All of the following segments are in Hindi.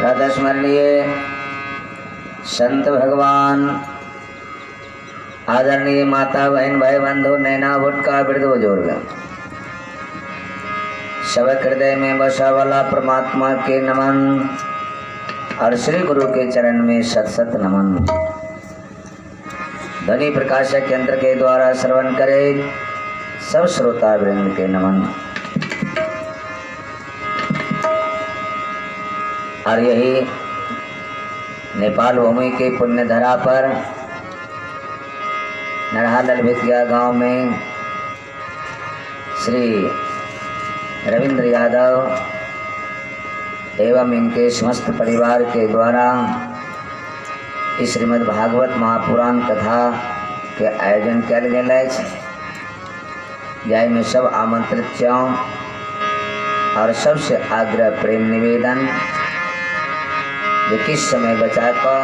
सदा स्मरणीय संत भगवान आदरणीय माता बहन भाई बंधु नैना भुटका वृद्ध बुजुर्ग सब हृदय में बसा वाला परमात्मा के नमन और श्री गुरु के चरण में सत सत नमन। ध्वनि प्रकाशक यंत्र के द्वारा श्रवण करे सब श्रोता वृंद के नमन। और यही नेपाल भूमि के पुण्य धरा पर नरहा ललभितिया गांव में श्री रविंद्र यादव एवं इनके समस्त परिवार के द्वारा इस श्रीमद् भागवत महापुराण कथा के आयोजन कल गए जाय में सब आमंत्रित छौं और सबसे आग्रह प्रेम निवेदन जो किस समय बचा कर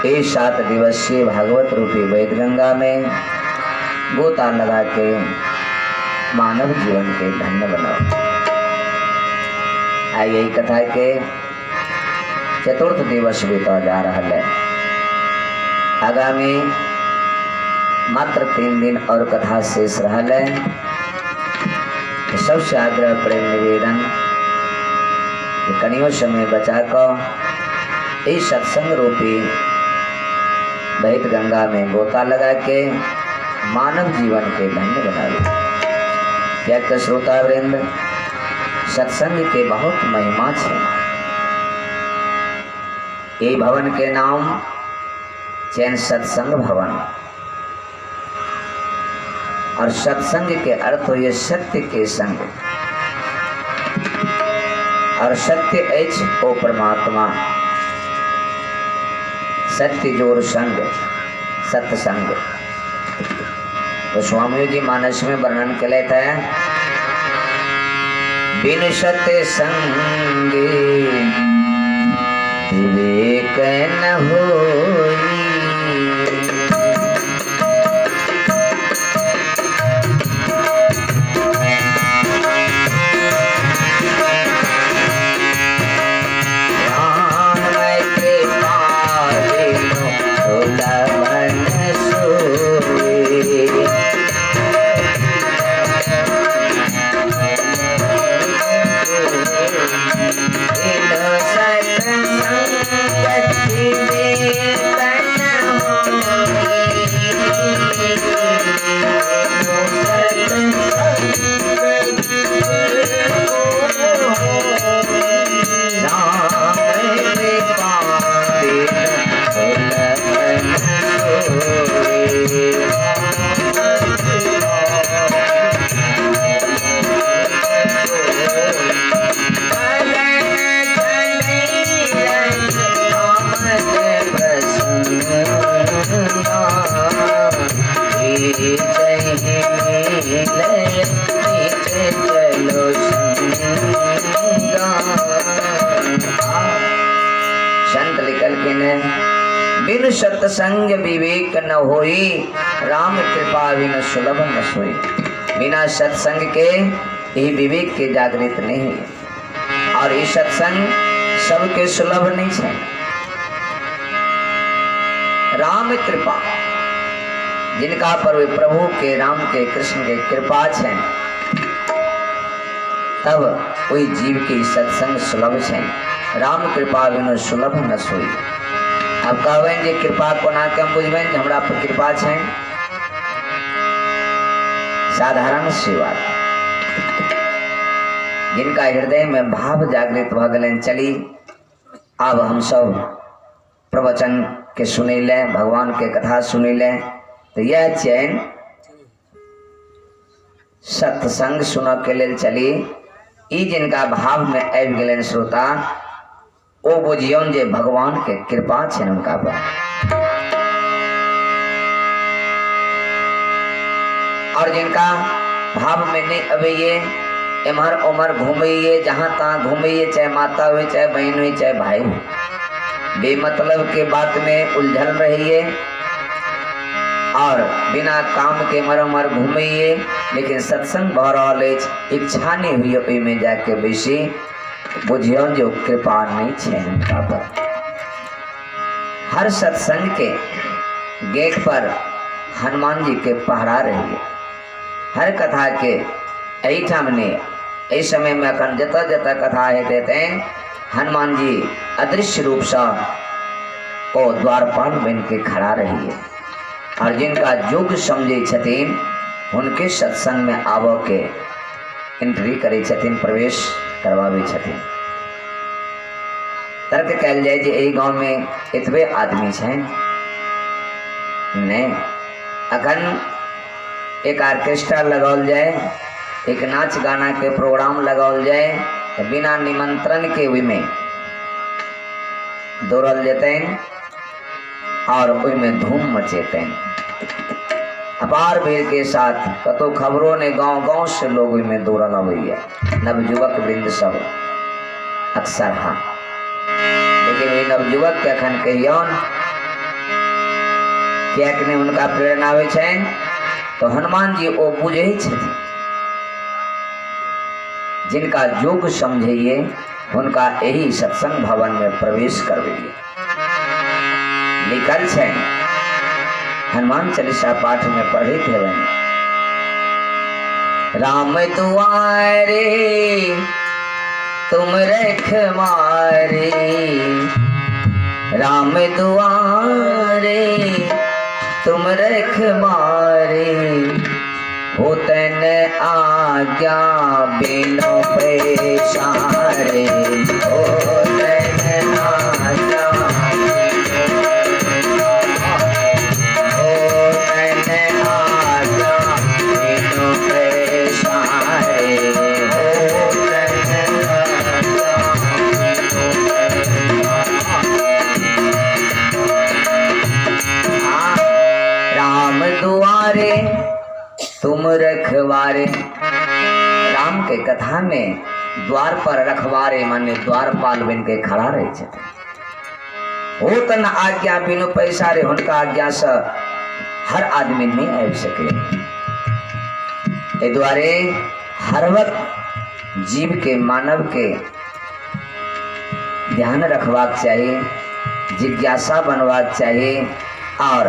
ये 7 दिवसीय भागवत रूपी वेद गंगा में गोता लगा के मानव जीवन के धन्य बनाओ। आई यही कथा के 4th दिवस बीता जा रहा है। आगामी मात्र 3 दिन और कथा शेष रहा है। सबसे आग्रह प्रेम निवेदन कनियों समय बचा कर इस सत्संग रूपी वैद गंगा में गोता लगा के मानव जीवन के धन्य बना लो। क्या श्रोता वृंद सत्संग के बहुत महिमा है। ये भवन के नाम चैन सत्संग भवन और सत्संग के अर्थ हो ये सत्य के संग और सत्य एच ओ परमात्मा सत्य जोर संग सत्संग। तो स्वामी जी मानस में वर्णन के लेते हैं बिन सत्य संग विवेक न होई। संत लिखल के ने बिन सत्संग विवेक न होई राम कृपा बिन सुलभ न सोई। बिना सत्संग के ये विवेक के जागृत नहीं है और ये सत्संग सबके सुलभ नहीं है। राम कृपा जिनका पर प्रभु के राम के कृष्ण के कृपा है तब कोई जीव की सत्संग सुलभ है। राम कृपा बिनु सुलभ न सोई। अब कहबें जे कृपा को ना कम बुझबें हमरा पर कृपा है साधारण सी बात। जिनका हृदय में भाव जागृत भ गए चली अब हम सब प्रवचन के सुने ले भगवान के कथा सुने ले तो यह चैन सत्संग सुन के लिए चली ई जिनका भाव में आबि गए श्रोता ओ बुझियौन जे भगवान के कृपा है उनका पर। और जिनका भाव में नहीं अबे इमहर उमर घूमिए जहां तहां घूमिए चाहे माता हुई चाहे बहन हुई चाहे भाई हुई बेमतलब के बात में उलझल रहिए और बिना काम के मर घूमिए लेकिन सत्संग बह रहा इच्छा नहीं हुई में जाके बेसी बुझियो जो कृपा नहीं छे उनका पर। हर सत्संग के गेट पर हनुमान जी के पहरा रहिए। हर कथा के एठाम ने इस समय में अखन जता जता कथा है देते हनुमान जी अदृश्य रूप से ओ द्वारपाल बन के खड़ा रहिए और जिनका युग समझे छथिन उनके सत्संग में आवो के एंट्री करे छथिन, प्रवेश करवावे छथिन। तर्क कल जाए जे एही गांव में इतवे आदमी छे ने अखन एक ऑर्केस्ट्रा लगाओल जाए, एक नाच गाना के प्रोग्राम लगाओल जाए तो बिना निमंत्रण के वी में दौड़ल जेते और वी में धूम मचेते। अपार भीड़ के साथ कतो खबरों ने गांव गांव से लोग वी में दौड़ल अवैया, नवयुवक वृंद सब अक्सर। हाँ, लेकिन वे नवयुवक के अखन कहियौन क्या ने उनका प्रेरणा आवे छेन तो हनुमान जी ओ बुझे छथिन। जिनका योग समझिए उनका यही सत्संग भवन में प्रवेश करवाइए। लिखल छे हनुमान चालीसा पाठ में पढ़े थे राम दुआरे तुम रखवारे, राम दुआरे तुम रखवारे, हो तन आज्ञा बिनु पैसारे, हो तन आज्ञा बिनु पैसारे, राम दुआरे तुम रखवारे। राम के कथा में द्वार पर रखवारे माने द्वारपाल बन के खड़ा रहे छथिन। हो तन आज्ञा बिनु पैसारे, उनका आज्ञा से हर आदमी नहीं आबि सके। ए द्वारे हर वक्त जीव के मानव के ध्यान रखवाक चाहिए, जिज्ञासा बनवाक चाहिए और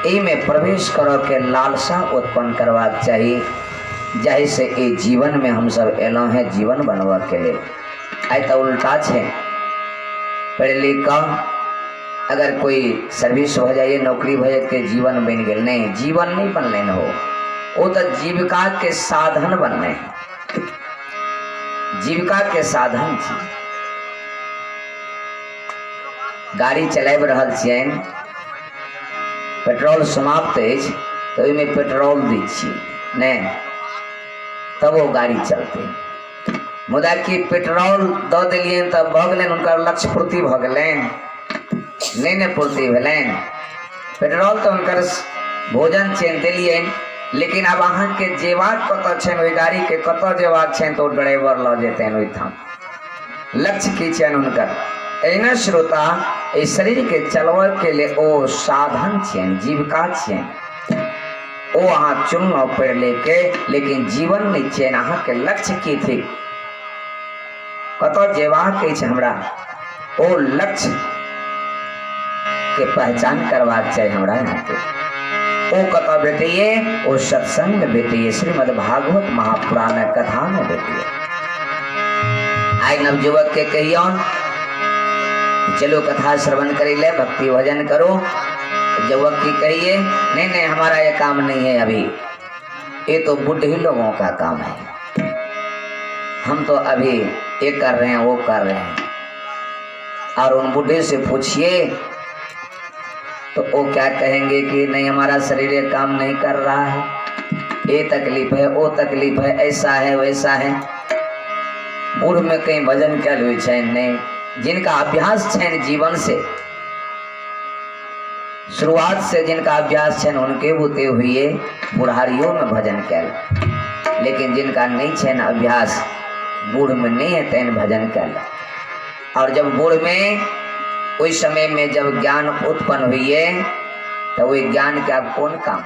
ए में प्रवेश करो के लालसा उत्पन्न करवाक चाहिए, जाहि से ए जीवन में हम सब एलो है जीवन बनवा के लिए। आई तो उल्टा छे, पढ़ लिख कर अगर कोई सर्विस हो जाए, नौकरी हो जाए के जीवन बन गए, नहीं, जीवन नहीं बनने न हो, वो तो जीविका के साधन बनने, जीविका के साधन छी। गाड़ी चलाब रहल छियन, पेट्रोल समाप्त है तो इनमें पेट्रोल दी छी ने तब वो गाड़ी चलते। मुदा कि पेट्रोल दो दिलियन तब भ गेलन, उनका लक्ष्य पूर्ति भ गेलन नहीं ने पूर्ति भेलन। पेट्रोल तो उनकर भोजन चेन दिलियन, लेकिन अब अहाँ के जेवाक कत छन, ओई गाड़ी के कत जेवाक छन तो ड्राइवर ल जेते ओई ठाम। लक्ष्य की छन उनकर एना श्रोता ए शरीर के चलवे के लिए ओ साधन छेन, जीविका छेन, ओ अहाँ चुनलो पढ़ लेके, लेकिन जीवन नहीं छेन। अहाँ के लक्ष्य की थी कतो जेवाक के हमरा, ओ लक्ष्य के पहचान करवाक चाहिए हमरा यहाँ पे। ओ कतो बेटिए, ओ सत्संग में बेटिए, श्रीमद् भागवत महापुराण कथा में बेटिए। आई नवयुवक के कहियौन चलो कथा श्रवण करे ले, भक्ति भजन करो। युवक की कहिए नहीं नहीं हमारा ये काम नहीं है अभी, ये तो बुढ़े लोगों का काम है, हम तो अभी ये कर रहे हैं वो कर रहे हैं। और उन बुढ़े से पूछिए तो वो क्या कहेंगे कि नहीं हमारा शरीर ये काम नहीं कर रहा है, ये तकलीफ है वो तकलीफ है, ऐसा है वैसा है। बूढ़ में कहीं भजन क्या हुई चैन नहीं, जिनका अभ्यास छेन जीवन से शुरुआत से जिनका अभ्यास छेन उनके बुते हुए बुढ़ारियों में भजन कैल, लेकिन जिनका नहीं छेन अभ्यास बूढ़ में नहीं है तेन भजन कैल। और जब बूढ़ में उस समय में जब ज्ञान उत्पन्न हुई है तो वही ज्ञान के आप कौन काम,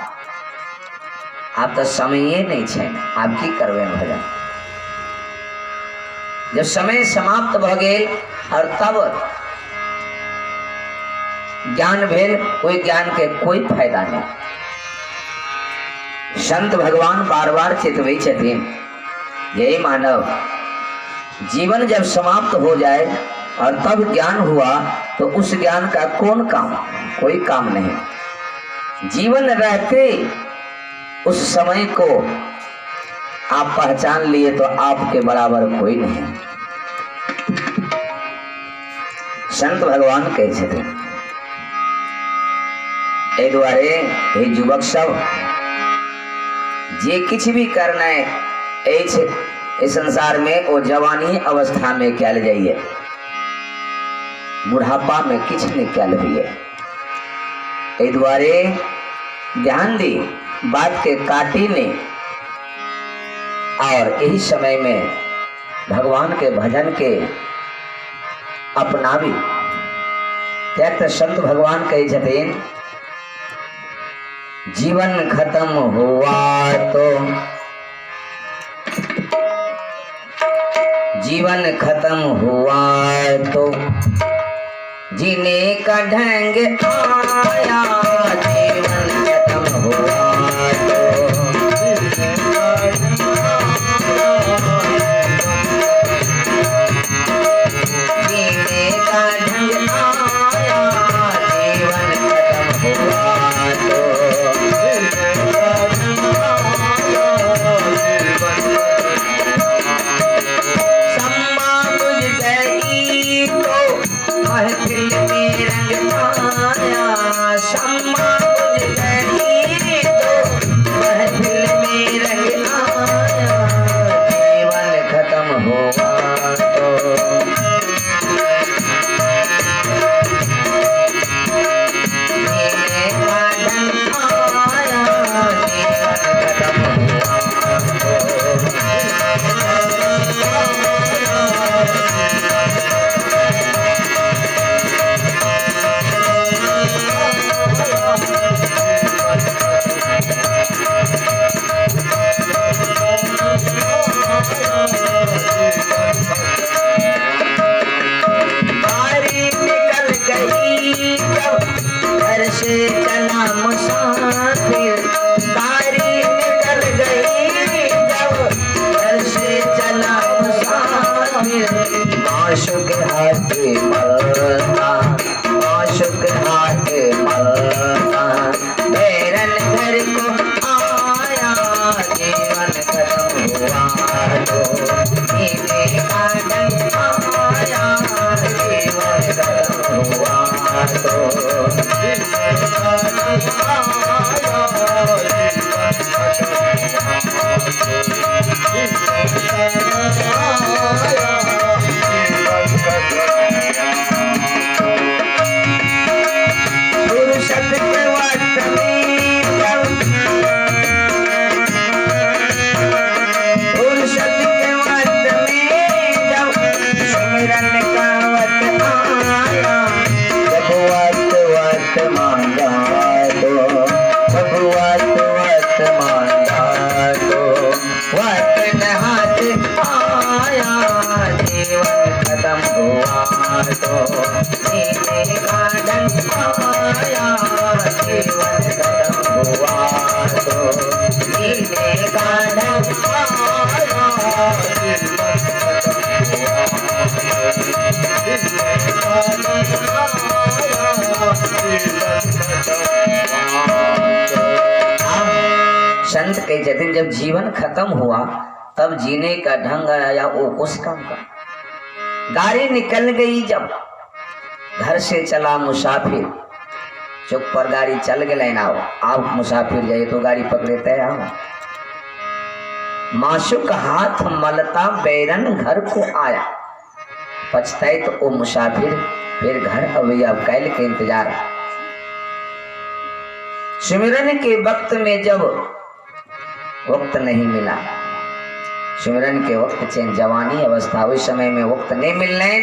आप तो समय नहीं छेन, आप की करवे भजन। जब समय समाप्त भ गेल और तब ज्ञान भेल, कोई ज्ञान के कोई फायदा नहीं। संत भगवान बार बार चेतवे छथिन, यही मानव जीवन जब समाप्त हो जाए और तब ज्ञान हुआ तो उस ज्ञान का कौन काम? कोई काम नहीं। जीवन रहते उस समय को आप पहचान लिए तो आपके बराबर कोई नहीं। संत भगवान कहे छथिन, ए द्वारे हे युवक सब, जे किछ भी करना है इस संसार में वो जवानी अवस्था में क्या ले जाइए, बुढ़ापा में किछ नहीं क्या ले। ए द्वारे ध्यान दी, बात के काटी नहीं, और यही समय में भगवान के भजन के अपनावी। त्याग संत भगवान कहे छथिन, जीवन खत्म हुआ तो जीवन खत्म हुआ तो जीने का ढंग आया, जीवन खत्म हुआ जीने का ढंग आया, जीवन खत्म हुआ सम्मा बुझ गई तो महफिल में रंग आया, सम्मा बुझ गई तो महफिल में रंग आया, जीवन खत्म हुआ से चला मुसाफिर, बारी निकल गई जब घर से चला मुसाफिर, माशुक हाथ मलता, माशुक हाथ मलता, बैरन घर को आया, जीवन खत्म हुआ तो जीने का ढंग आया, जीवन खत्म हुआ तो संत कहे जतिन, जब जीवन खत्म हुआ तब जीने का ढंग आया, वो उस काम का। गाड़ी निकल गई जब घर से चला मुसाफिर, चौक पर गाड़ी चल गए ना, आप मुसाफिर जाइए तो गाड़ी पकड़े तय आओ, माशुक हाथ मलता, बैरन घर को आया, पछताए तो वो मुसाफिर फिर घर अभी अब कैल के इंतजार। सिमरन के वक्त में जब वक्त नहीं मिला, सिमरन के वक्त चैन जवानी अवस्था, उस समय में वक्त नहीं मिलने,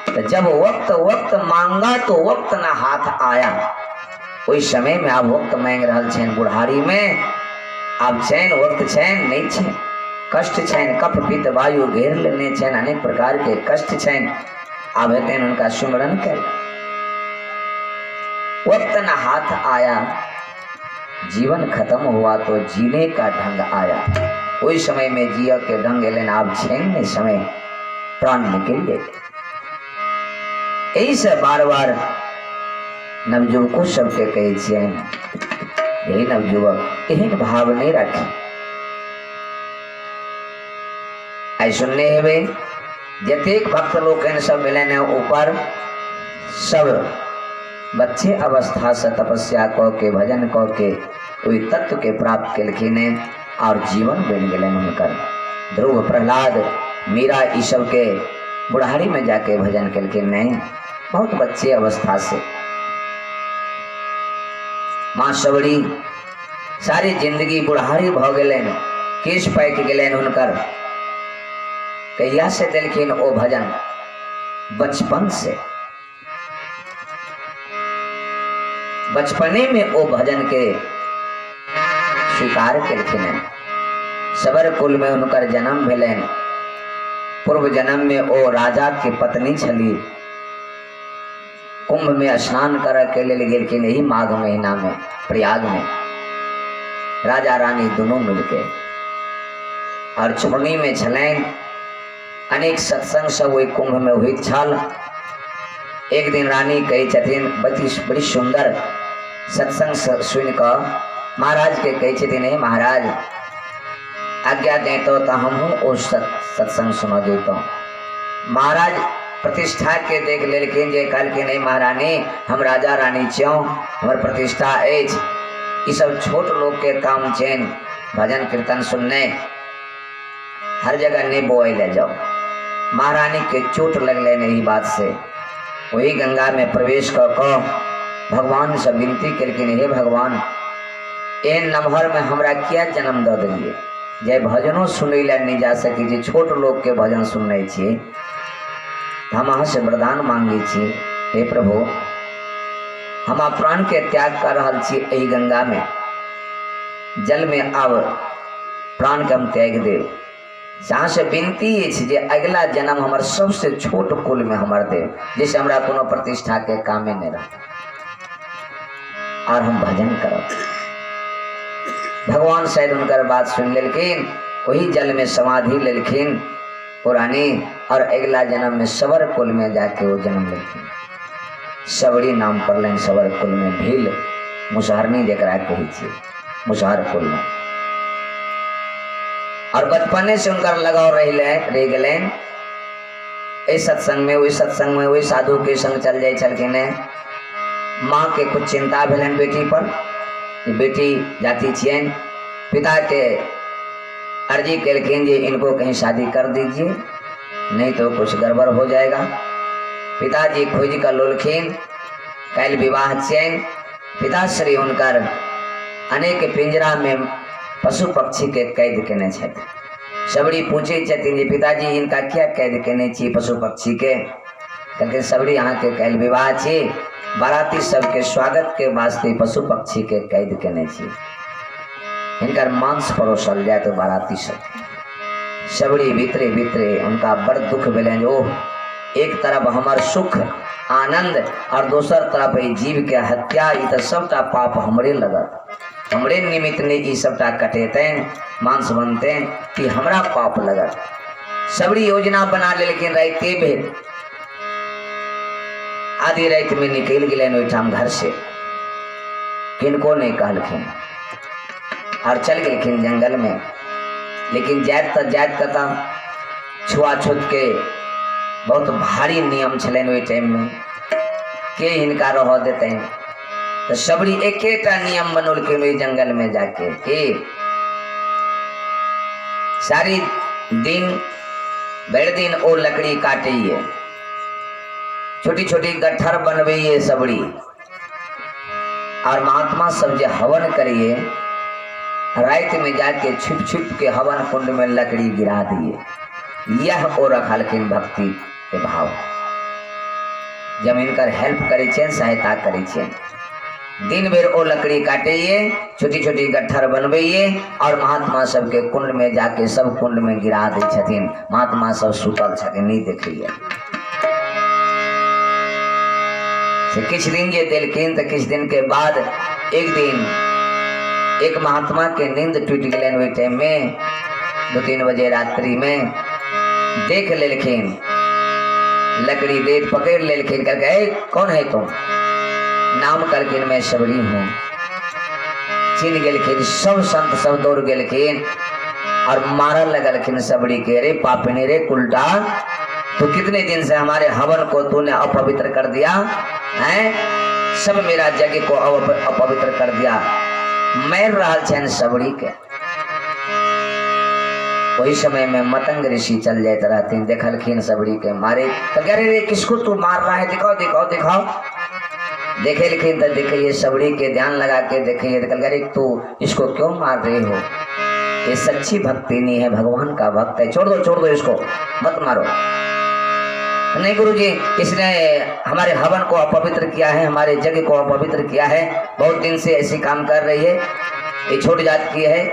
तो जब वक्त मांगा तो वक्त ना हाथ आया, उस समय में आप वक्त मांग रहा चैन बुढ़ारी में, आप चैन वक्त चैन नहीं छे, कष्ट छैन, कफ पित्त वायु घेर लेने छैन, अनेक प्रकार के कष्ट छैन। आवे तेन उनका सुमरन कर। वक्त न हाथ आया, जीवन खत्म हुआ तो जीने का ढंग आया। कोई समय में जिया के ढंग लेन आप छेन समय प्राण निकल गए। यही से बार बार नवयुवकों सबके कहे छियन, हे नवयुवक एहन भाव नहीं रखी। आई सुनने हेबे जतेक भक्त लोग सब मिले ने ऊपर सब बच्चे अवस्था से तपस्या क के भजन क के ओई तत्व के प्राप्त केलखिन और जीवन बन गए उनकर। ध्रुव प्रहलाद मीरा ई सब के बुढ़ारी में जाके भजन केलखिन नहीं, बहुत बच्चे अवस्था से। माँ सबड़ी सारी जिंदगी बुढ़ारी भ गए, केश पाक गए उनकर। कहिया से दिलखिन ओ भजन? बचपन से। बचपने में ओ भजन के स्वीकार केलखिन। सबर कुल में उनकर जन्म भेलन। पूर्व जन्म में ओ राजा के पत्नी छली। कुंभ में स्नान कर के लिए गेलखिन यही माघ महीना में प्रयाग में, राजा रानी दोनों मिलके। और छोड़नी में छलन अनेक सत्संग सब वही कुंभ में हुई छल। एक दिन रानी कही छथिन बड़ी सुंदर सत्संग सुन कर महाराज के कही छथिन, हे महाराज आज्ञा देतो तो हम उस सत्संग सुना देतो। महाराज प्रतिष्ठा के देख लेकिन जे कल के नहीं महारानी हम राजा रानी छो, हमार प्रतिष्ठा एज ये सब छोट लोग के काम चैन भजन कीर्तन सुनने हर जगह नहीं बोए ले जाओ। महारानी के चोट लगले नहीं बात से वही गंगा में प्रवेश कर भगवान से विनती करके, हे भगवान एन नमहर में हमरा क्या जन्म दे दिए, जय भजनों सुन नहीं जा सकी जी, छोट लोग के भजन सुनने छे, हम अहाँ से वरदान मांगे छी। हे प्रभु हम प्राण के त्याग कर रहा छी यही गंगा में जल में, अब प्राण के हम त्याग दे। जहाँ से विनती जे अगला जन्म हमार सबसे छोट कुल में हमार दे, जैसे हमरा कोनो प्रतिष्ठा के कामे नहीं रहा और हम भजन करब। भगवान शायद उनकर बात सुन लेकिन वही जल में समाधि लेलखिन पुरानी, और अगला जन्म में सबर कुल में जाके वो जन्म लेलखिन। सबरी नाम पर लेन सबर कुल में भील मुसहरनी जकरा कही छे, मुसहर कुल में। और बचपने से उनका लगाव रह गए इस सत्संग में, वही सत्संग में वही साधु के संग चल जाए छलखिन। माँ के कुछ चिंता भेलन बेटी पर, बेटी जाती छियन, पिता के अर्जी केलखिन जे इनको कहीं शादी कर दीजिए नहीं तो कुछ गड़बड़ हो जाएगा। पिताजी खोज कर लोलखिन, कैल विवाह चैन। पिताश्री उनकर अनेक पिंजरा में पशु पक्षी के कैद केने छथि। सबरी पूछे छथिन जे पिताजी इनका क्या कैद केने छी पशु पक्षी के? कहलखिन सबरी अहाँ के कैल विवाह छी, बाराती सबके स्वागत के वास्ते पशु पक्षी के कैद केने छी, इनकर मांस परोसल जाए तो बाराती सब। सबरी भीतरे भीतरे उनका बड़ दुख भेलन। ओह एक तरफ हमार सुख आनंद और दोसर तरफ जीव के हत्या, ये तो सबटा पाप हमरे लगत, हमरे निमित्त ने ये सबटा कटेतन मांस बनते कि हमरा पाप लगत। सबरी योजना बना ले लेकिन राइते भेल आधी रात में निकल गए ओठाम घर से, किनको नहीं कहलखिन और चल गए जंगल में। लेकिन जात कता छुआछूत के बहुत भारी नियम छलन ओई टाइम में, के हिनका रह देते। तो सबरी एकेटा नियम बनौलखिन ओई जंगल में जाके के सारी दिन भर दिन ओ लकड़ी काटिए, छोटी छोटी गट्ठर बनवाइए सबरी, और महात्मा सब जे हवन करिए रात में जाके छिप छिप के हवन कुंड में लकड़ी गिरा दिए। यह ओ रखलखिन भक्ति के भाव, जब इनकर हेल्प करे सहायता करे। दिन भर ओ लकड़ी काटिए, छोटी छोटी गट्ठर बनबैये और महात्मा सबके कुंड में जाके सब कुंड में गिरा दै छथिन। महात्मा सब सुतल छथिन, नहीं देखिए। से किछ दिन जे देलखिन तो किछ दिन के बाद एक दिन एक महात्मा के नींद टूट गए। वही टाइम में 2-3 बजे रात्रि में देख लेलखिन, लकड़ी देख पकड़ लेलखिन, कहके कौन है तुम? नाम करके मैं सबरी हूँ। चिन्ह गेलखिन, सब संत सब दौड़ गेलखिन और मारन लगलखिन सबरी के। रे पापिनी रे उल्टा, तो कितने दिन से हमारे हवन को तूने अपवित्र कर दिया है, सब मेरा जग को अपवित्र कर दिया। मैं रहा छन सबरी के। वही समय में मतंग ऋषि चल जाते रहते, देखलखिन सबरी के मारे, तो कह रहे किसको तू मार रहा है, दिखाओ दिखाओ दिखाओ। देखे लिखिन तो देखिए सबरी के, ध्यान लगा के देखिए, तू इसको क्यों मार रहे हो? ये सच्ची भक्ति नहीं है, भगवान का भक्त है, छोड़ दो इसको, मत मारो। नहीं गुरुजी, इसने हमारे हवन को अपवित्र किया है, हमारे यज्ञ को अपवित्र किया है, बहुत दिन से ऐसी काम कर रही है, ये छोट जात की है।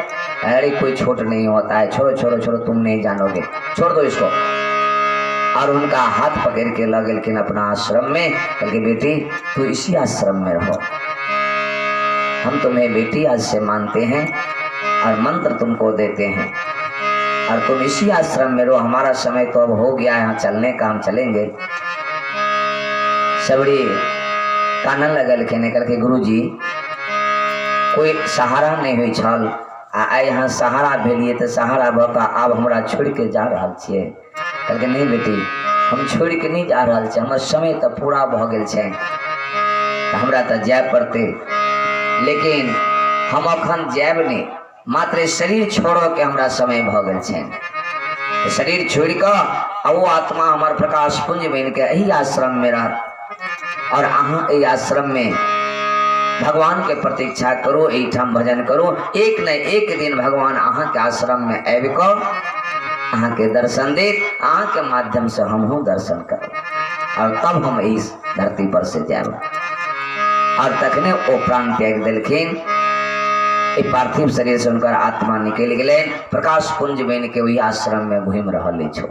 अरे कोई छोट नहीं होता है, छोड़ो छोड़ो छोड़ो, तुम नहीं जानोगे, छोड़ दो इसको। और उनका हाथ पकड़ के लगलखिन अपना आश्रम में, बल्कि बेटी तू इसी आश्रम में रहो, हम तुम्हें बेटी आज से मानते हैं और मंत्र तुमको देते हैं और तुम इसी आश्रम में रहो। हमारा समय तो अब हो गया है, यहाँ चलने का, हम चलेंगे। सबरी कानन लगलखिन, करके गुरुजी कोई सहारा नहीं हुई छल, आए यहाँ सहारा भेलिए तो सहारा भका आब हमरा छोड़ के जा रहा छे। कहलके नहीं बेटी, हम छोड़ के नहीं जा रहा छे, हमर समय तो पूरा भ गेल छे, हमरा तो जाय पड़ते, लेकिन हम अखन जायब नहीं, मात्र शरीर छोड़ो के हमरा समय भ गेल छे। शरीर छोड़ कर वो आत्मा हमार प्रकाश पुंज बन के यही आश्रम में रह, और अहाँ यही आश्रम में भगवान के प्रतीक्षा करो, एठाम भजन करो। एक न एक दिन भगवान अहाँ के आश्रम में आबि कर अहाँ के दर्शन दे, अहाँ के माध्यम से हम दर्शन करें, और तब हम इस धरती पर से जाए। और तखने ओ प्राण त्याग देलखिन, पार्थिव शरीर से उनकर आत्मा निकल गए, प्रकाश पुंज बन के वही आश्रम में घूम रहा छो।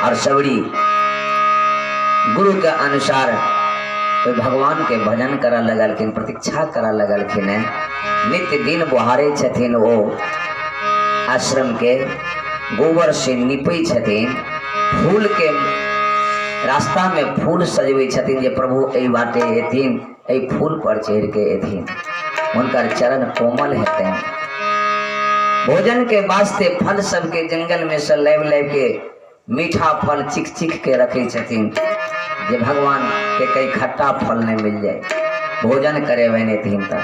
और सबरी गुरु के अनुसार भगवान के भजन करा लगलखिन, प्रतीक्षा करा लगलखिन, नित्य दिन बुहारे छथिन, वो आश्रम के गोबर से निपै छथिन, फूल के रास्ता में फूल सजबै छथिन, जे प्रभु एहि बाटे एथिन, एहि फूल पर चढ़ के एथिन, उनकर चरण कोमल हेतैन। भोजन के वास्ते फल सबके जंगल में से लाइब के मीठा फल चिख चिख के रखे छथिन, जे भगवान के कई खट्टा फल नहीं मिल जाए, भोजन करे बने थीन तब।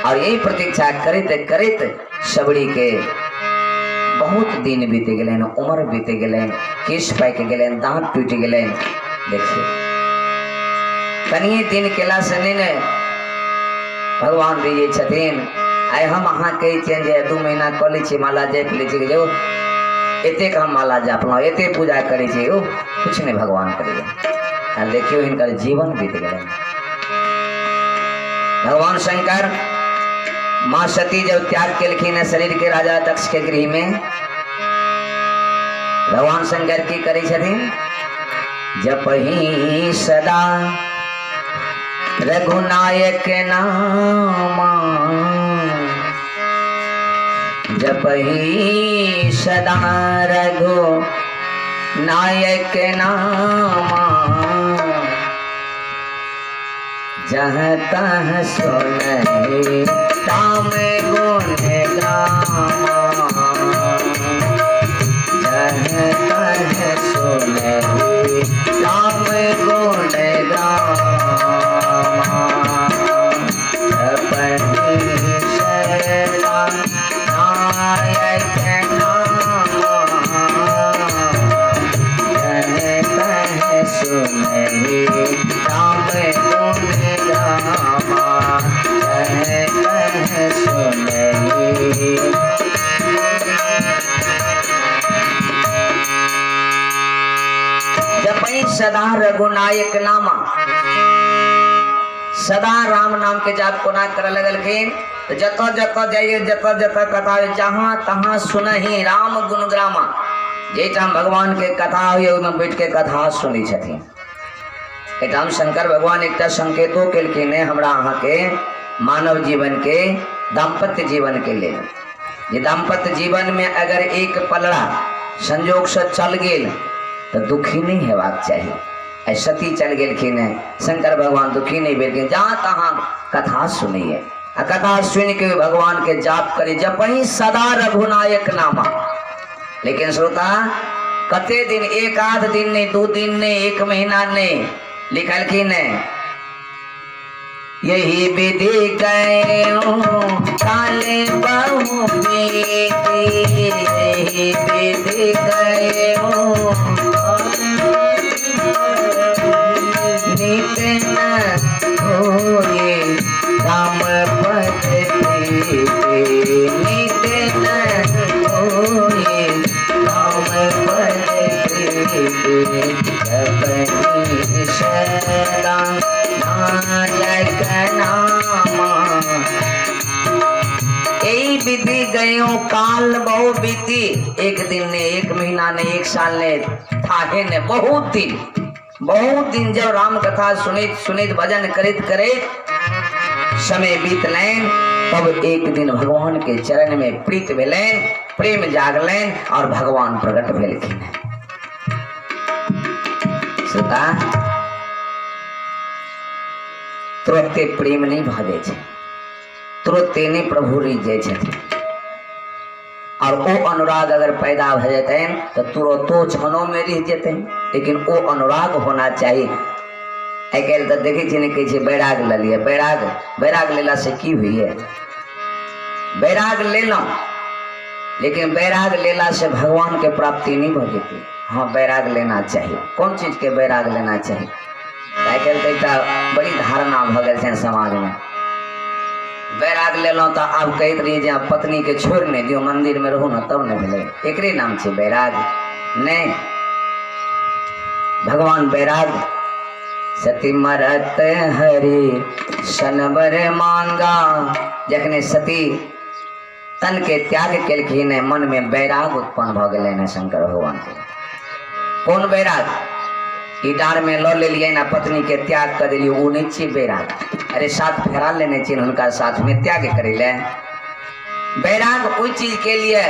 और यही प्रतीक्षा करते करते सबरी के बहुत दिन बीत गए, उम्र बीत गए, केश पाक गए, दांत टूट गए। देखिए कनिए दिन केला से नहीं भगवान दिए छथिन, आइ हम अहाँ कहे छे 2 महीना कऽ लै छी, माला जप लै छी, जो एतेक हम माला जपलहुँ, एते पूजा करे छे, ओ कुछ नहीं भगवान करेगा। देखियो इनका जीवन बीत गए। भगवान शंकर माँ सती जब त्याग केलखिन शरीर के राजा दक्ष के गृह में, भगवान शंकर की करे छथिन, जपहि सदा रघुनायक नामा, जपहि सदा रघु नायक नामा, जहाँ तहाँ सुनहि राम गुण गामा, जहाँ तहाँ सुनहि राम गुण गामा, जपहि सदा नायक नामा, जहाँ तहाँ सुनहि राम गुण गामा, जहाँ तहाँ सुनहि। जपहि सदा रघुनायक नामा, सदा राम नाम के जाप कोना कर लगलखिन। तो जत जत जाइए जत जत कथा जहाँ तहाँ सुनहि राम गुणग्रामा। जेठाम भगवान के कथा हुई में बैठ के कथा सुनी छथिन। एठाम शंकर भगवान एक संकेतो केलखिन हमरा अहाँ के मानव जीवन के दाम्पत्य जीवन के लिए। ये दाम्पत्य जीवन में अगर एक पलड़ा संजोग से चल गेल तो दुखी नहीं हेबाक चाहिए। सती चल गेलखिन शंकर भगवान दुखी नहीं भेलखिन। जहाँ तहाँ कथा सुनिए आ कथा सुन के भगवान के जाप करे जपहि सदा रघुनायक नामा। लेकिन श्रोता कते दिन, एक आध दिन नहीं, 2 दिन नहीं, 1 महीना नहीं, लिखलखिन यही विधि गए काले बहु बेटी, यही विधि गए नित न होए राम पद नित न होए राम पद जपनि सदा नायक नामा। यही विधि गयो काल बहु बीती। 1 दिन ने, 1 महीना ने, 1 साल ने, थाहे ने, बहुत दिन जब राम कथा सुनित सुनित भजन करित करित समय बीतलैन, तब एक दिन भगवान के चरण में प्रीत भेलैन, प्रेम जागलैन और भगवान प्रकट भेलखिन। श्रोता तुरते प्रेम नहीं भागे छे, तुरते नहीं प्रभु रिझ छथिन। और वो अनुराग अगर पैदा भ जेतैन तो तुरतो क्षणों में रिझ जेतैन। लेकिन वो अनुराग होना चाहिए। आई काल्हि तो देखे छी कहे छै बैराग ले लिये। बैराग लेला से की हुई है? बैराग लेलौं, लेकिन बैराग लेला से भगवान के प्राप्ति नहीं भ जेतै। हाँ, बैराग लेना चाहिए। कौन चीज के बैराग लेना चाहिए? आई काल्हि तो बड़ी धारणा भ गेल छै समाज में। बैराग लेलौं तो आब कहैत रहिए जे पत्नी के छोड़ नहीं दियो, मंदिर में रहू ना, तब नहीं भेलै। एकरे नाम छै बैराग? नहीं। भगवान बैराग सती मरत हरि सनबर मांगा। जखने सती तन के त्याग केलखिन मन में बैराग उत्पन्न भ गेलैन शंकर भगवान के। कौन बैराग? ई डार में लऽ लेलियै ना, पत्नी के त्याग कर दिलियै, वो नहीं छियै बैराग। अरे 7 फेरा लेने छियै हुनका साथ में त्याग करे ले। बैराग कोई चीज के लिए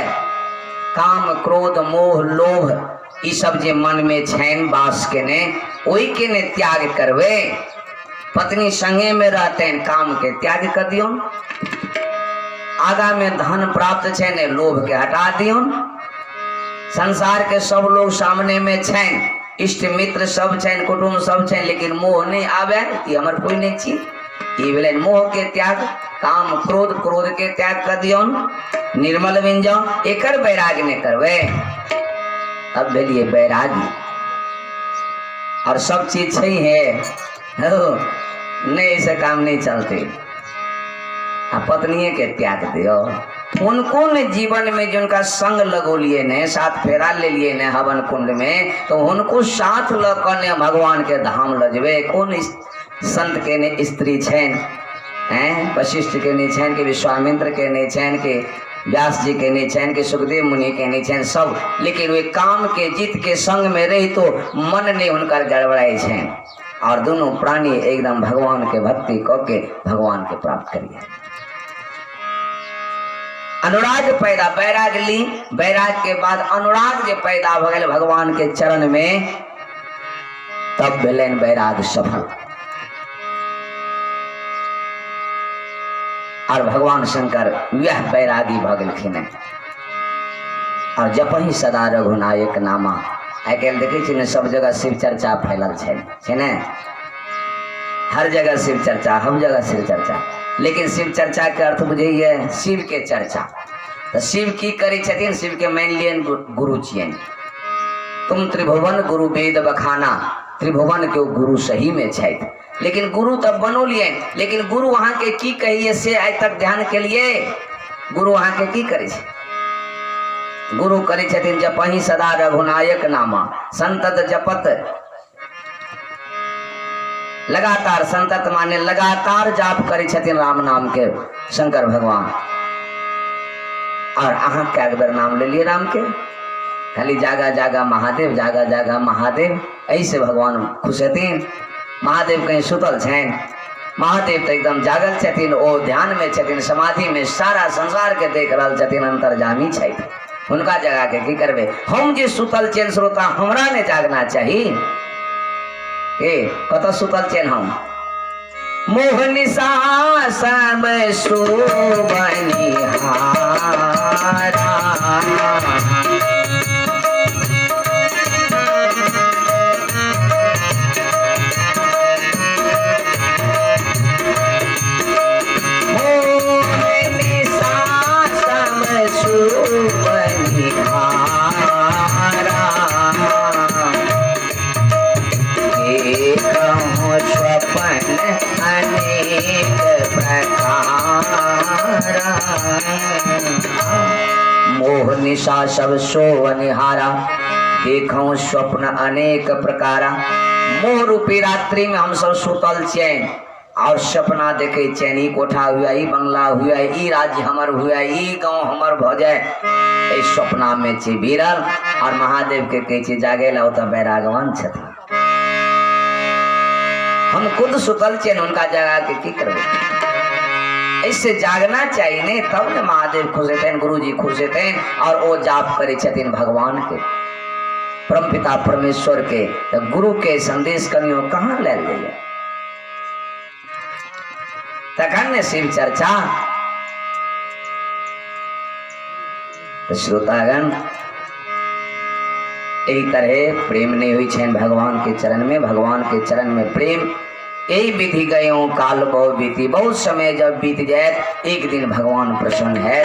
काम क्रोध मोह लोभ ई सब जे मन में छैन बास के ने, ओई के ने त्याग करवे। पत्नी संगे में रहते काम के त्याग कर दियो। आगा में धन प्राप्त छै ने, लोभ के हटा दियो। संसार के सब लोग सामने में छैन, इष्ट मित्र सब छैन, कुटुंब सब छैन, लेकिन मोह नहीं आवे कि हमर कोई नहीं छी। ई भेलै मोह के त्याग। काम क्रोध के त्याग कर दियो, निर्मल बन जाओ। एकर बैराग ने करवे तब भेलिए बैरागी। और सब चीज छै है नहीं, ऐसे काम नहीं चलते। पत्निये के त्याग दियो। उनको ने जीवन में जिनका संग लगोलिए ने, 7 फेरा ले लिए ने हवन कुंड में, तो उनको साथ लकर ने भगवान के धाम लजबे। कौन संत के ने स्त्री छैन? वशिष्ठ के नहीं छैन, के विश्वामित्र के नहीं छैन, के व्यास जी के नहीं छैन, के सुखदेव मुनि के नहीं छैन, सब। लेकिन वे काम के जित के संग में रही तो मन ने उनकर गड़बड़ाई छैन। और दोनों प्राणी एकदम भगवान के भक्ति करके भगवान के प्राप्त करिए। अनुराग पैदा, बैराग ली, बैराग के बाद अनुराग जे पैदा भ गेल भगवान के चरण में, तब भेलैन बैराग सफल। और भगवान शंकर वह बैरागी भ गेलखिन। और जपहि सदा रघुनायक नामा। आई काल्हि देखे छी ने सब जगह शिव चर्चा फैलल छै ने, हर जगह शिव चर्चा, हर जगह शिव चर्चा। लेकिन शिव चर्चा के अर्थ बुझिए शिव के चर्चा। तो शिव की करै छथिन? शिव के मान लियन गुरु छियन। तुम त्रिभुवन गुरु वेद बखाना। त्रिभुवन के गुरु सही में छथि, लेकिन गुरु तब बनौलिए। लेकिन गुरु वहां के की कहिए से आज तक ध्यान के लिए। गुरु वहां के की करे छै? गुरु करे छथिन जपहि सदा रघुनायक नामा। संतत जपत लगातार संतत माने लगातार जाप करी छथिन राम नाम के शंकर भगवान। और अहाँ क्या बेर नाम ले लिए राम के, खाली जागा जागा महादेव, जागा जागा महादेव, ऐसे भगवान खुश हथिन। महादेव कहीं सुतल छन, महादेव तो एकदम जागल छथिन, ओ ध्यान में छथिन, समाधि में, सारा संसार के देख रहल छथिन, अंतर्जामी छथि। उनका जगा के की करबे, हम जे सुतल चेन श्रोता हमरा ने जागना चाहिए के कत सुतल चेन हम मोहनी सासम सुबनिहारा मोह निशा सब सोवनिहारा, देखो स्वप्न अनेक प्रकारा। मोह रूपी रात्रि में हम सब सुतल चैन और सपना देखे चैन, ई कोठा हुआ, ई बंगला हुआ, ई राज्य हमर हुआ, ई गांव हमर भ जाए, इस सपना में छी बीरल। और महादेव के कहे छी जागे ला तो बैरागवान छथिन, हम खुद सुतल चैन उनका जगा के की करबे। इससे जागना चाहिए ने, तब ने महादेव खुश थे, गुरु जी खुश थे। और वो जाप करे छथिन भगवान के, परम पिता परमेश्वर के। तो गुरु के संदेश कनियो कहाँ ले लिए, तखन ने शिव चर्चा। तो श्रोतागण यही तरह प्रेम नहीं हुई छेन भगवान के चरण में, भगवान के चरण में प्रेम। यही विधि गयो काल बहु बीती, बहुत समय जब बीत जाए एक दिन भगवान प्रसन्न है।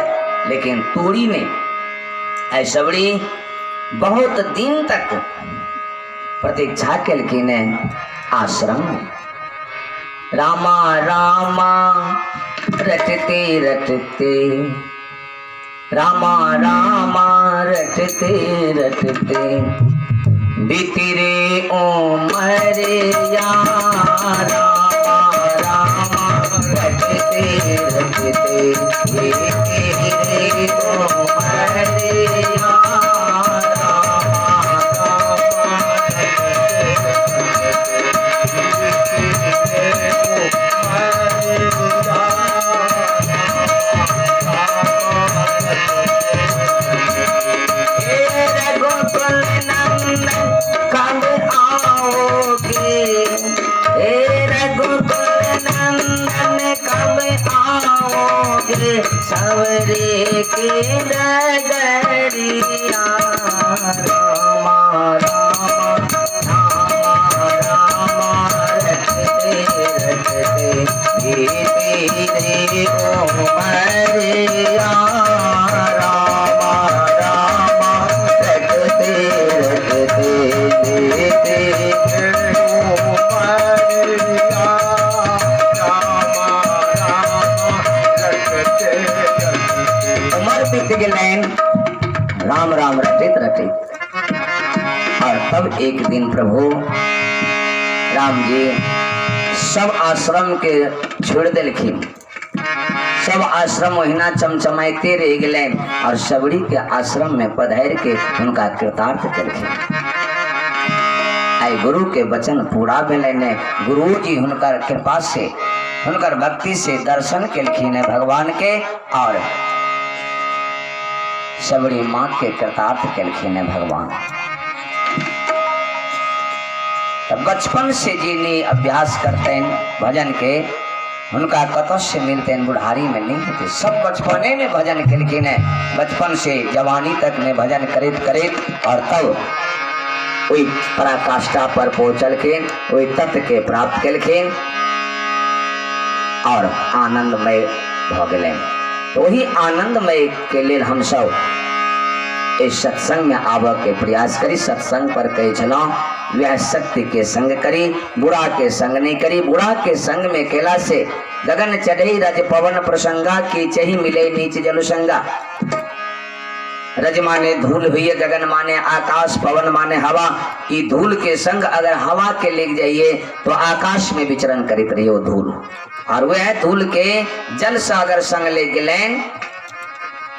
लेकिन तूड़ी में ऐसवड़ी बहुत दिन तक प्रतीक्षा केलखिन आश्रम में। रामा रामा रटते रटते, रामा रामा रटते रटते, बीती रे उमरिया। रामा रामा रटते रटते, बीती रे उमरिया। सवरे के नगरिया। रामा रामा रामा रामा रटते रटते, बीती रे उमरिया। रामा रामा रटते रटते, बीती रे उमरिया। उमर बीत गए, राम राम रटित रटित। और तब एक दिन प्रभु राम जी सब आश्रम के छोड़ दिलखिन, सब आश्रम महीना चमचमाते रह गए और सबड़ी के आश्रम में पधार के उनका कृतार्थ करखिन। आई गुरु के वचन पूरा भेलने, गुरु जी हुनकर कृपा से, हुनकर भक्ति से दर्शन केलखिन है भगवान के। और सबड़ी माँ के कृतार्थ केलखिन है भगवान। तब बचपन से जिन्हें अभ्यास करते हैं भजन के, उनका कतौ से मिलते हैं, बुढ़ारी में नहीं होते। सब बचपने में भजन केलखिन है, बचपन से जवानी तक में भजन करीत करीत। और तब वही पराकाष्ठा पर पहुंचलखिन, वही तत्व के प्राप्त केलखिन और आनंदमय भ गए। तो वही आनंदमय के लिए हम सब इस सत्संग में आवा के प्रयास करी। सत्संग पर कहे चलो वह शक्ति के संग करी, बुरा के संग नहीं करी। बुरा के संग में केला से गगन चढ़ई रज पवन प्रसंगा, की चही मिले नीच जलुसंगा। रज माने धूल हुई, गगन माने आकाश, पवन माने हवा। ये धूल के संग अगर हवा के ले जाइए तो आकाश में विचरण करित रही वो धूल, और वह धूल के जल से अगर संग ले गए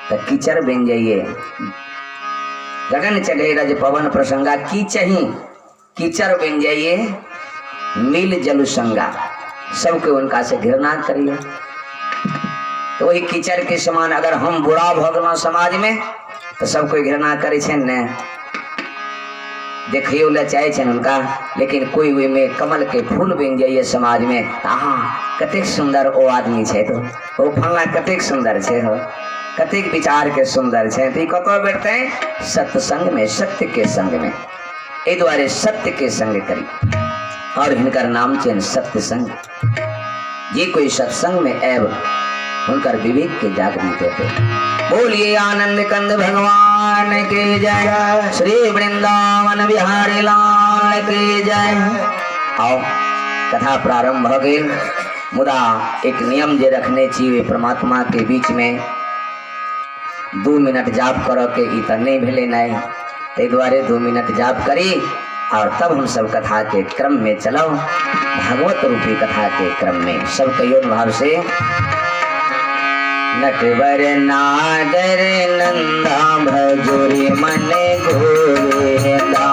तो कीचड़ बन जाइए। गगन चढ़े रज पवन प्रसंगा, कीचही कीचड़ बन जाइए। मिल जलु संगा, सबके उनका से घृणा करिए। तो वही कीचड़ के समान अगर हम बुरा भोगना समाज में तो सब कोई घृणा करे छे ने, देखियो ले चाहे छे उनका, लेकिन कोई वे में कमल के फूल बन जाइए समाज में। कतेक सुंदर ओ आदमी छे, तो वो फलना कतेक सुंदर छे, हो कतेक विचार के सुंदर छे। तो कतो बैठते हैं सत्संग में, सत्य के संग में। ए द्वारे सत्य के संग करी और इनकर नाम छे सत्य संग। ये कोई सत्संग में एव उनकर विवेक के जागृत थे। बोलिए आनंद कंद भगवान के जय, श्री वृंदावन बिहारी लाल के जय। आओ कथा प्रारंभ हो गई। मुदा एक नियम जे रखने चाहिए परमात्मा के बीच में 2 मिनट जाप करो के इतना नहीं भेले नहीं, ते द्वारे 2 मिनट जाप करी और तब हम सब कथा के क्रम में चलो। भागवत रूपी कथा के क्रम में सब कहियो भाव से। नटवर नागर नंदा भजोरी मन गोविंदा,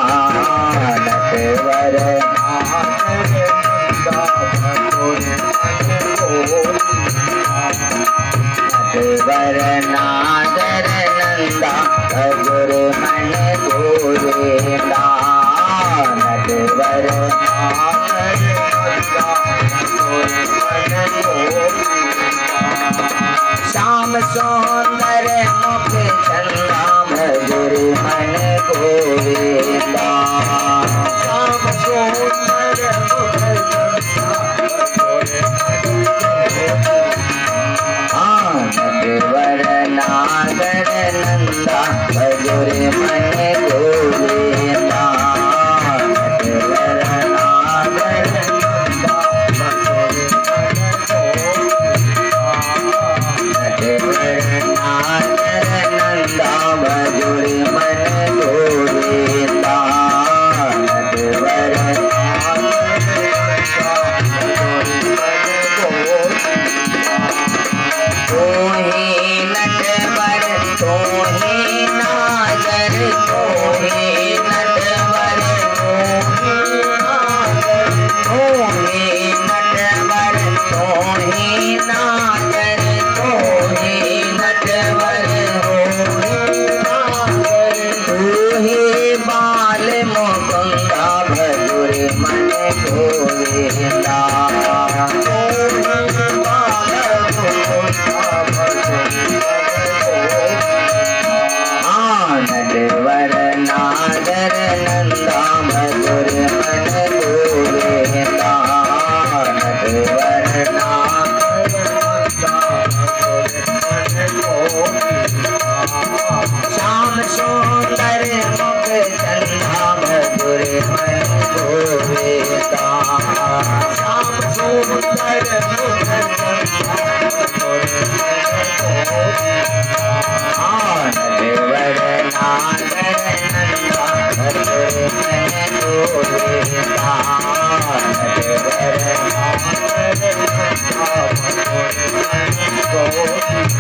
नटवर नटवर नागर नंदा भजोरी मन गोविंदा, नटवर श्याम सुंदर मुख चंदा भजोरी मन गोविंदा, श्याम सुंदर मुख नटवर नागर नंदा भजोरी मन गोविंदा, नटवर नागर नंदा भजोरी नंदा भजोरी मन गोविंदा, नटवर तोहि नटवर तोहि नागर, तोहि नटवर तोहि नटवर तोहि नागर, तोहि नटवर तोहि बाल मुकुंदा भजोरी मन गोविंदा, नटवर नागर नंदा भजोरी मन गोविंदा, नटवर नागर श्याम सुंदर मुख चंदा भजोरी मन गोविंदा, श्याम सुंदर मुख चंदा भजोरी मन गोविंदा, नटवर नागर नंदा भजोरी मन गोविंदा, नटवर नागर नंदा भजोरी मन गोविंदा।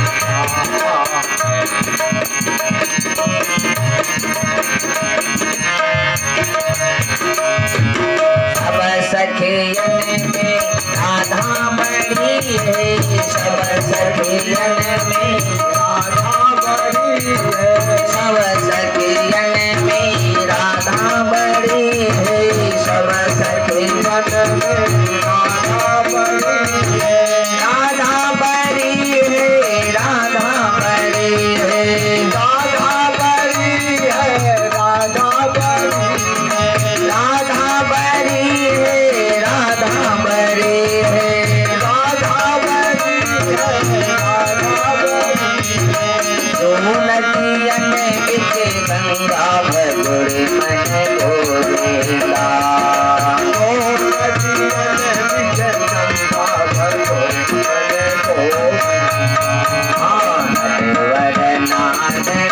सब सखियन में राधा बड़ी है, सब सखियन में राधा बड़ी है, सब सखियन में राधा बड़ी है, सब सखियन में राधा बड़ी है, राधा बड़ी है, राधा बड़ी है, राधा बड़ी है, राधा बड़ी है, राधा बड़ी है, राधा बड़ी है, राधा बड़ी है, राधा बड़ी है।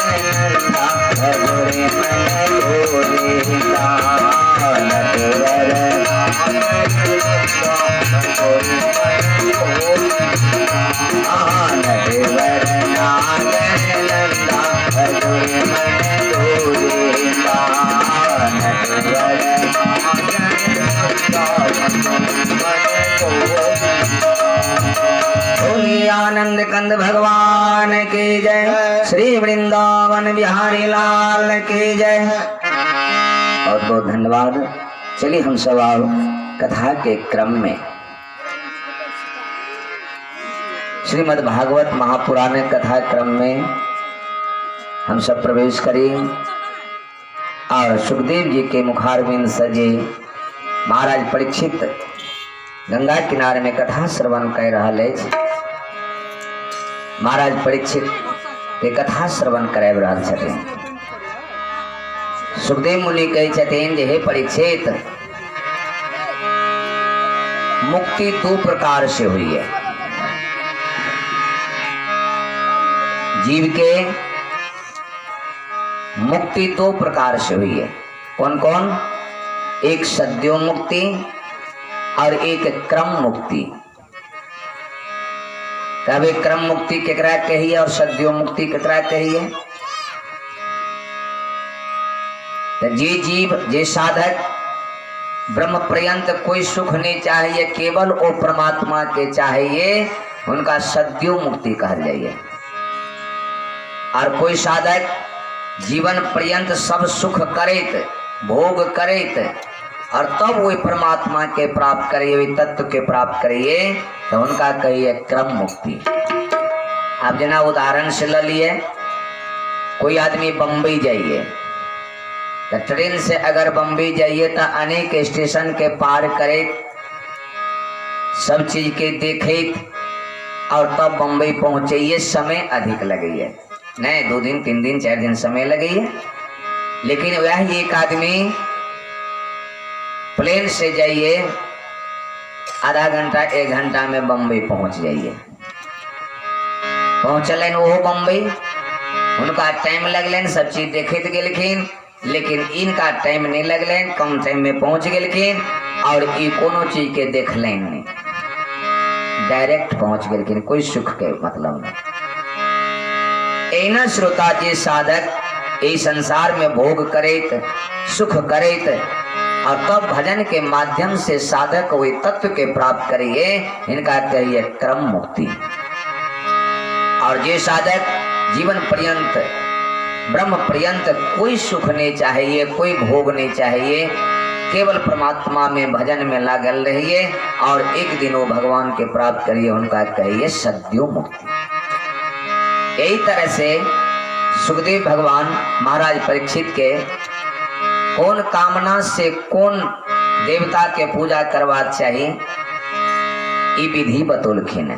नंदा भजोरे मन गोरिका नटवर नटवर नागन नंदा भजोरे मन गोरिका नटवर बोलिए आनंद कंद भगवान की जय, श्री वृंदावन बिहारी लाल की जय। बहुत बहुत धन्यवाद। चलिए हम सब आओ कथा के क्रम में श्रीमद् भागवत महापुराण कथा क्रम में हम सब प्रवेश करें और सुखदेव जी के मुखारविंद सजे महाराज परीक्षित गंगा किनारे में कथा श्रवण कर रहा है। महाराज परीक्षित के कथा श्रवण करे रहा छथिन। सुखदेव मुनि कहे छथिन जे हे परीक्षित, मुक्ति दो प्रकार से हुई है। जीव के मुक्ति दो प्रकार से हुई है। कौन कौन? एक सद्यो मुक्ति और एक क्रम मुक्ति। कभी क्रम मुक्ति केकरा कहिए और सद्यो मुक्ति केकरा कहिए? जे जीव जे साधक ब्रह्म पर्यंत कोई सुख नहीं चाहिए, केवल वो परमात्मा के चाहिए, उनका सद्यो मुक्ति कहा जाइए। और कोई साधक जीवन पर्यंत सब सुख करेत भोग करेत और तब वो परमात्मा के प्राप्त करिए, वे तत्व के प्राप्त करिए, तो उनका कहिए क्रम मुक्ति। आप जना उदाहरण से ले लिए, कोई आदमी बम्बई जाइए तो ट्रेन से अगर बम्बई जाइए तो अनेक स्टेशन के पार करे, सब चीज के देखे और तब बम्बई पहुंचे, समय अधिक लगे, नहीं 2 दिन 3 दिन 4 दिन समय लगे। लेकिन वह एक आदमी प्लेन से जाइए, आधा घंटा 1 घंटा में बम्बई पहुंच जाइए। पहुंचलन वो बम्बई, उनका टाइम लगलन, सब चीज देखे गेलखिन, लेकिन इनका टाइम नहीं लगलन, कम टाइम में पहुंच गेलखिन और ये कोनो चीज के देखलन नहीं, डायरेक्ट पहुंच गेलखिन, कोई सुख के मतलब नहीं। एना श्रोता जी साधक इस संसार में भोग करेत सुख करेत और तब भजन के माध्यम से साधक वे तत्व के प्राप्त करिए, इनका कहिए क्रम मुक्ति। और जे साधक जीवन पर्यंत ब्रह्म पर्यंत कोई सुख नहीं चाहिए, कोई भोग नहीं चाहिए, केवल परमात्मा में भजन में लागल रहिए और एक दिन वो भगवान के प्राप्त करिए, उनका कहिए सद्यो मुक्ति। यही तरह से सुखदेव भगवान महाराज परीक्षित के कौन कामना से कौन देवता के पूजा करवा चाहिए, ये विधि बतौलखिन है।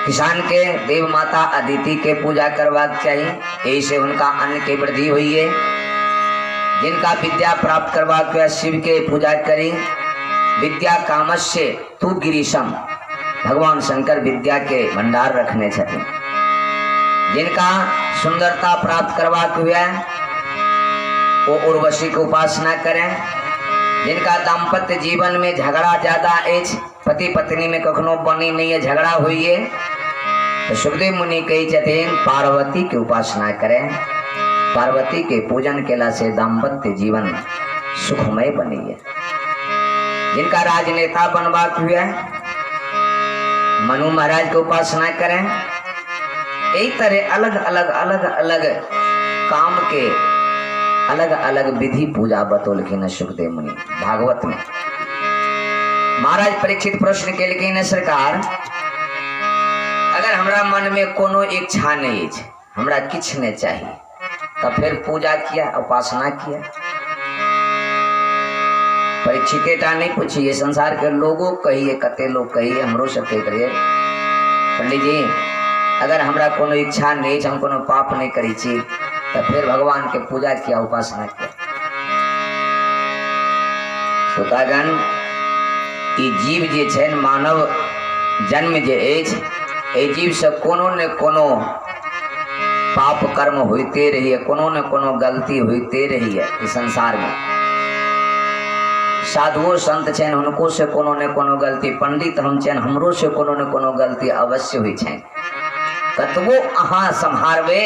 किसान के देव माता अदिति के पूजा करवा चाहिए, यही से उनका अन्न की वृद्धि हुई है। जिनका विद्या प्राप्त करवा के शिव के पूजा करी, विद्या कामस्य तू गिरीशम, भगवान शंकर विद्या के भंडार रखने छथिन। जिनका सुंदरता प्राप्त करवा हुआ वो उर्वशी की उपासना करें। जिनका दाम्पत्य जीवन में झगड़ा ज्यादा है, पति पत्नी में कखनो बनी नहीं है, झगड़ा हुई है, तो सुखदेव मुनि कही छथिन पार्वती की उपासना करें। पार्वती के पूजन केला से दाम्पत्य जीवन सुखमय बनी है। जिनका राजनेता बनवा हुआ मनु महाराज की उपासना करें। यही तरह अलग अलग काम के अलग अलग विधि पूजा बतौलखिन सुखदेव मुनि भागवत में। महाराज परीक्षित प्रश्न के लिए सरकार, अगर हमरा मन में कोनो इच्छा नहीं है, हमरा किछ नहीं चाहिए, तो फिर पूजा किया उपासना किया। परीक्षितेटा नहीं पूछिए, संसार के लोगों कहिए, कते लोग कहिए, हमरो सबके करिए पंडित जी अगर हमरा कोनो इच्छा नहीं, हम कोनो पाप नहीं करी छी, तो फिर भगवान के पूजा किया उपासना किया। श्रोतागण, ई जीव जे छन मानव जन्म जे ए जीव से कोनो ने कोनो पाप कर्म होते रही है, कोनो न कोनो गलती होते रही है इस संसार में। साधुओं संत छेन उनको से कोनो न कोनो गलती, पंडित हम छेन हमरो से कोनो न कोनो गलती अवश्य हुई छेन। कतबो अहाँ संहारवे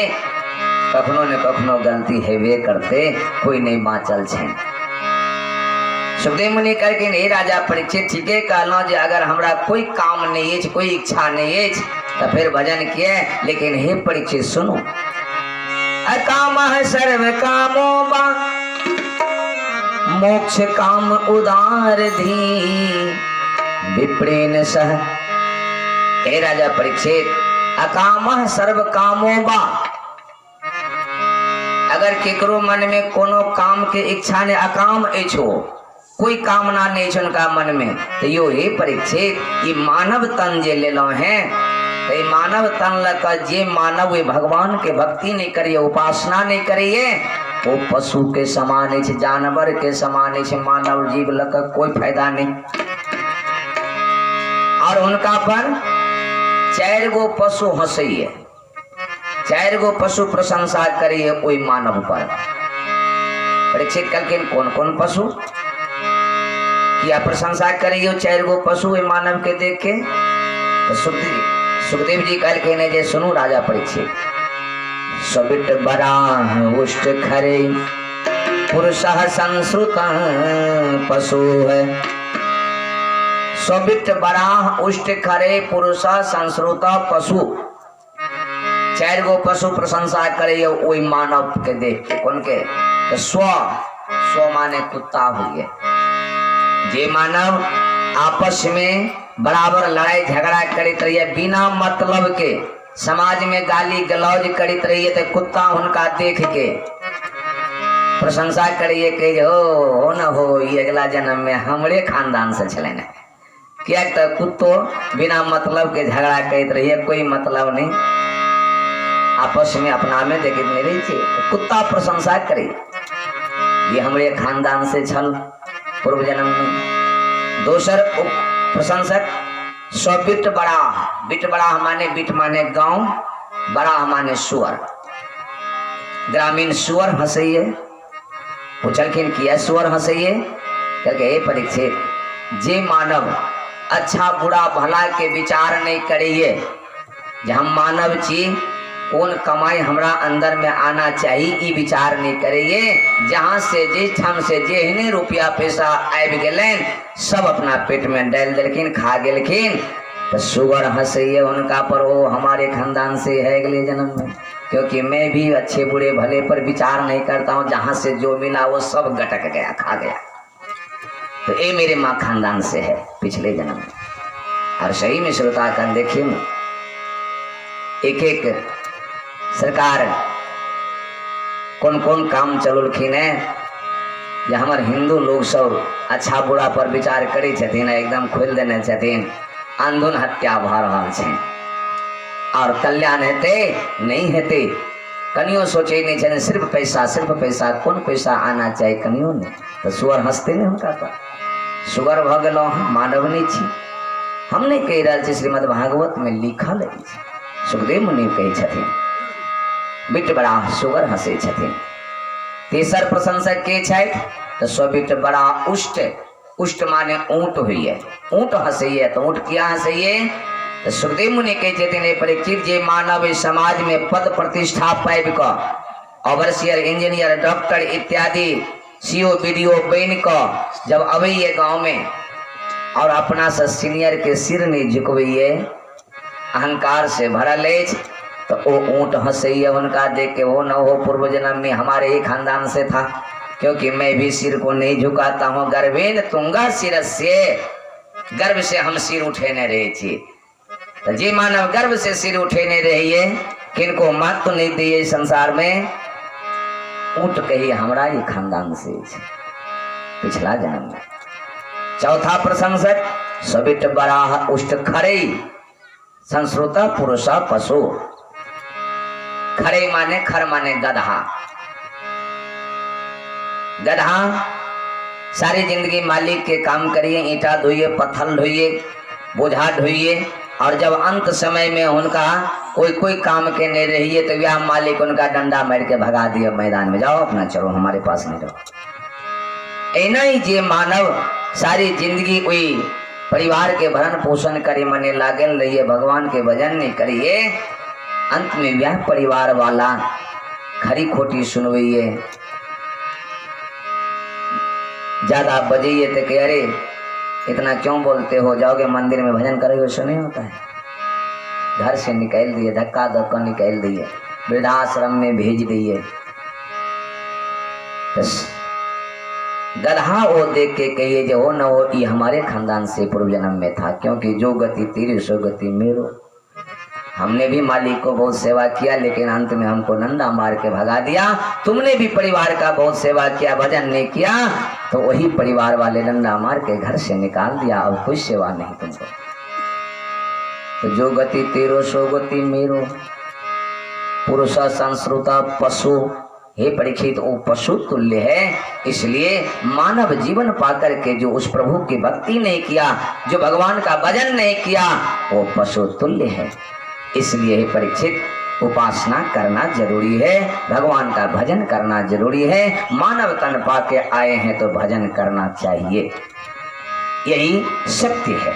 कखनो न कखनो गलती हेवे करते, कोई नहीं बाँचल छेन। सुखदेव मुनि करके नहीं राजा परीक्षित ठीके कहलो जे अगर हमरा कोई काम नहीं है, कोई इच्छा नहीं है तो फिर भजन किए, लेकिन हे परीक्षित सुनो, अकाम सर्व कामो बा मोक्ष काम उदार धी विप्रेन सह। हे राजा परीक्षित, अकाम सर्व कामो बा, अगर केकरो मन में कोनो काम के इच्छा ने अकाम एछो, कोई कामना नहीं है उनका मन में, तो यो हे परीक्षित ये मानव तन जे ले लो है, तो ये मानव तन लगा जे मानव ये भगवान के भक्ति नहीं करिए, उपासना नहीं करिए, वो पशु के समान है, जानवर के समान है, मानव जीव लगा कोई फायदा नहीं। और उनका पर 4 गो पशु हंसइए, 4 गो पशु प्रशंसा करिए कोई मानव पर। परीक्षित करके कौन कौन पशु किया प्रशंसा करियो 4 गो पशु मानव के देख के? तो सुखदेव जी कल के ने जे सुनो राजा परीक्षित, सबिट बराह उष्ट खरे पुरुषः संस्रुत पशु है। सबिट बराह उष्ट खरे पुरुषः संस्रुत पशु, 4 गो पशु प्रशंसा करियो वही मानव के देख के। कौन के? तो स्व माने कुत्ता हुई है। जे मानव आपस में बराबर लड़ाई झगड़ा करते रहिए, बिना मतलब के समाज में गाली गलौज करते रहिए, तो कुत्ता उनका देख के प्रशंसा करिए कि हो न हो ये अगला जन्म में हमरे खानदान से चले न। क्या तो कुत्तो बिना मतलब के झगड़ा करते रहिए, कोई मतलब नहीं, आपस में अपना में देखे नहीं रही थी, तो कुत्ता प्रशंसा करे ये हमरे खानदान से छल पूर्व जन्म में। दूसर प्रशंसक बिट बड़ा, बिट बड़ा माने बिट माने गांव, बड़ा माने सुअर, ग्रामीण सुअर हंसइए। पूछलखिन किया सुअर हंसइए? करके हे परीक्षित, जे मानव अच्छा बुरा भला के विचार नहीं करिए, जे हम मानव छी, कौन कमाई हमरा अंदर में आना चाहिए ई विचार नहीं करिए, जहाँ से जिस ठाम से जेहने रुपया पैसा आबि गेलन सब अपना पेट में डाल देलखिन, खा गेलखिन, तो सुअर हंसइए उनका पर, वो हमारे खानदान से है अगले जन्म में, क्योंकि मैं भी अच्छे बुरे भले पर विचार नहीं करता हूँ, जहाँ से जो मिला वो सब गटक गया, खा गया, तो ये मेरे माँ खानदान से है पिछले जन्म में। और सही में श्रोता कर देखिए ना, एक एक सरकार कौन कौन काम चलुलखिन है, जे हमर हिंदू लोग सब अच्छा बुरा पर विचार करे छथिन, एकदम खोल देने छथिन, अंधुन हत्या भ रहल छै, और कल्याण हेते नहीं हेते कनियो सोचे नहीं छे, सिर्फ पैसा, कौन पैसा आना चाहिए कनियो नहीं, तो सुअर हंसते नहीं उनका पर, सुअर भ गेलो मानव नहीं छी। हम नहीं कह रहल छी, श्रीमद् भागवत में लिखल है, सुखदेव मुनि कहे छथिन बिट बड़ा सुअर हंसे छथिन। तेसर प्रशंसक के छथि? तो सबिट बड़ा उष्ट, उष्ट माने ऊंट हुई, ऊंट हंसइए, तो ऊंट किया हंसइए? तो सुखदेव मुनि कहे छथिन परीक्षित, जे मानव समाज में पद प्रतिष्ठा पाबि क ओवरसियर, इंजीनियर, डॉक्टर इत्यादि सीओ बीडीओ बन क जब अबैये गाँव में और अपना से सीनियर के सिर नहीं झुकबैये, अहंकार से भरल अछि, तो वो ऊंट हंसइए उनका देख के, वो न हो पूर्व जन्म में हमारे ही खानदान से था, क्योंकि मैं भी सिर को नहीं झुकाता हूँ, गर्वेन तुंगा सिर से, गर्व से हम सिर उठेने रहे छी। तो जी मानव गर्व से सिर उठेने रहिए, किनको मत तो नहीं दिए संसार में, ऊंट कही हमारा ही खानदान से पिछला जन्म में। चौथा प्रशंसक सबिट बराह उष्ट खरे संस्रुता पुरुषा पशु, खरे माने खर माने गधा, गधा सारी जिंदगी मालिक के काम करिए, ईंटा ढोइए, पत्थर ढोइए, बोझा ढोइए, और जब अंत समय में उनका कोई काम के नहीं रही है तो वह मालिक उनका डंडा मार के भगा दिया मैदान में, जाओ अपना चलो हमारे पास नहीं रहो। ऐना ही जे मानव सारी जिंदगी कोई परिवार के भरण पोषण करे मने लागल रहिए, भगवान के भजन नहीं करिए, अंत में वह परिवार वाला खरी खोटी सुनवइए, ज्यादा बजाइए तो कह अरे इतना क्यों बोलते हो, जाओगे मंदिर में भजन करोगे, उससे नहीं होता है। घर से निकाल दिए, धक्का धक्का निकाल दिए, वृद्धाश्रम में भेज दिए। गधा वो देख के कहिए जो हो न हो, ये हमारे खानदान से पूर्व जन्म में था, क्योंकि जो गति तेरी सो गति मेरो। हमने भी मालिक को बहुत सेवा किया लेकिन अंत में हमको डंडा मार के भगा दिया। तुमने भी परिवार का बहुत सेवा किया, भजन नहीं किया तो वही परिवार वाले डंडा मार के घर से निकाल दिया, अब कोई सेवा नहीं तुमको। तो जो गति तेरो सो गति मेरो, पुरुष संस्कृता पशु, हे परीक्षित वो पशु तुल्य है। इसलिए मानव जीवन पाकर के जो उस प्रभु की भक्ति नहीं किया, जो भगवान का भजन नहीं किया, वो पशु तुल्य है। इसलिए परीक्षित उपासना करना जरूरी है, भगवान का भजन करना जरूरी है। मानव तन पाके आए हैं तो भजन करना चाहिए, यही सत्य है।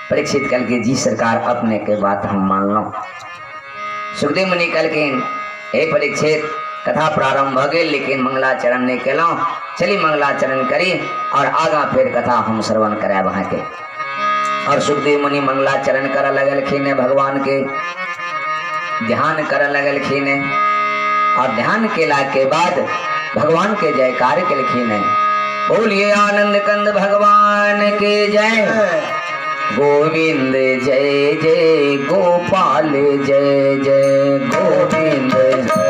परीक्षित कल के जी सरकार अपने के बात हम मान लो। सुखदेव मुनि कल के हे परीक्षित कथा प्रारंभ हो गई लेकिन मंगलाचरण नहीं केलो, चली मंगलाचरण करी और आगा फिर कथा हम श्रवण करे वहां के। और सुखदेव मुनि मंगलाचरण कर लगलखिन, भगवान के ध्यान कर लगलखिन और ध्यान केला के बाद भगवान के जयकार केलखिन। बोलिए आनंद कंद भगवान के जय, गोविंद जय जय गोपाल जय जय गोविंद।